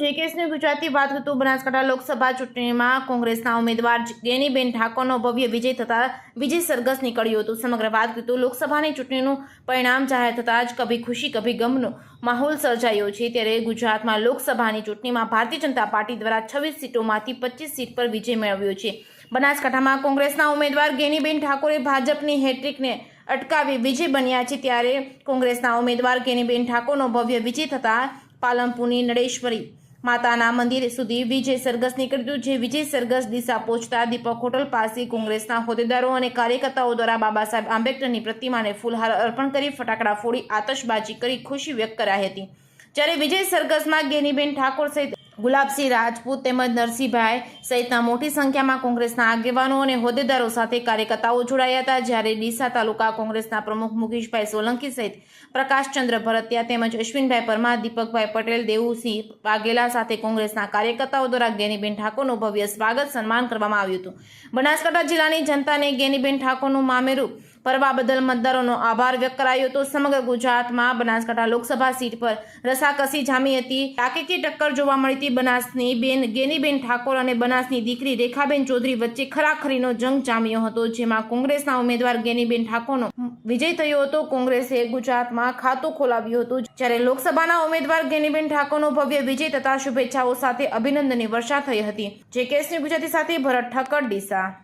જેકેએસની ગુજરાતી વાત કરતું બનાસકાંઠા લોકસભા ચૂંટણીમાં કોંગ્રેસના ઉમેદવાર ગેનીબેન ઠાકોરનો ભવ્ય વિજય થતા વિજય સરઘસ નીકળ્યું હતું। સમગ્ર વાત કરતું લોકસભાની ચૂંટણીનું પરિણામ જાહેર થતાં જ કભી ખુશી કભી ગમનો માહોલ સર્જાયો છે। ત્યારે ગુજરાતમાં લોકસભાની ચૂંટણીમાં ભારતીય જનતા પાર્ટી દ્વારા 26 સીટોમાંથી 25 સીટ પર વિજય મેળવ્યો છે। બનાસકાંઠામાં કોંગ્રેસના ઉમેદવાર ગેનીબેન ઠાકોરે ભાજપની હેટ્રિકને અટકાવી વિજય બન્યા છે। ત્યારે કોંગ્રેસના ઉમેદવાર ગેનીબેન ઠાકોરનો ભવ્ય વિજય થતાં પાલનપુરની નડેશ્વરી માતાના મંદિર સુધી વિજય સરઘસ નીકળ્યું। જે વિજય સરઘસ ડીસા પહોંચતા દીપક હોટલ પાસે કોંગ્રેસના હોદ્દેદારો અને કાર્યકર્તાઓ દ્વારા બાબા સાહેબ આંબેડકરની પ્રતિમાને ફૂલહાર અર્પણ કરી ફટાકડા ફોડી આતશબાજી કરી ખુશી વ્યક્ત કરાઈ હતી। જ્યારે વિજય સરઘસમાં ગેનીબેન ઠાકોર સહિત ગુલાબસિંહ રાજપૂત તેમજ નરસિંહભાઈ સહિતના મોટી સંખ્યામાં કોંગ્રેસના આગેવાનો અને હોદ્દેદારો સાથે કાર્યકર્તાઓ જોડાયા હતા। જ્યારે ડીસા તાલુકા કોંગ્રેસના પ્રમુખ મુકેશભાઈ સોલંકી સહિત પ્રકાશચંદ્ર ભરતિયા તેમજ અશ્વિનભાઈ પરમાર, દીપકભાઈ પટેલ, દેવુસિંહ વાઘેલા સાથે કોંગ્રેસના કાર્યકર્તાઓ દ્વારા ગેનીબેન ઠાકોરનું ભવ્ય સ્વાગત સન્માન કરવામાં આવ્યું હતું। બનાસકાંઠા જિલ્લાની જનતાને ગેનીબેન ઠાકોરનું મામેરું ભરવા બદલ મતદારોનો આભાર વ્યક્ત કરાયો હતો। સમગ્ર ગુજરાતમાં બનાસકાંઠા લોકસભા સીટ પર રસાકસી જામી હતી। તાકીકી ટક્કર જોવા મળી હતી। બનાસની બેન ગેનીબેન ઠાકોર અને બનાસની દીકરી રેખાબેન ચૌધરી વચ્ચે ખરાખરીનો જંગ જામ્યો હતો, જેમાં કોંગ્રેસના ઉમેદવાર ગેનીબેન ઠાકોરનો વિજય થયો હતો। કોંગ્રેસે ગુજરાતમાં ખાતું ખોલાવ્યું હતું, જ્યારે લોકસભાના ઉમેદવાર ગેનીબેન ઠાકોરનો ભવ્ય વિજય તથા શુભેચ્છાઓ સાથે અભિનંદનની વર્ષા થઈ હતી। જેકેએસની ગુજરાતી સાથે ભરત ઠક્કર, ડીસા।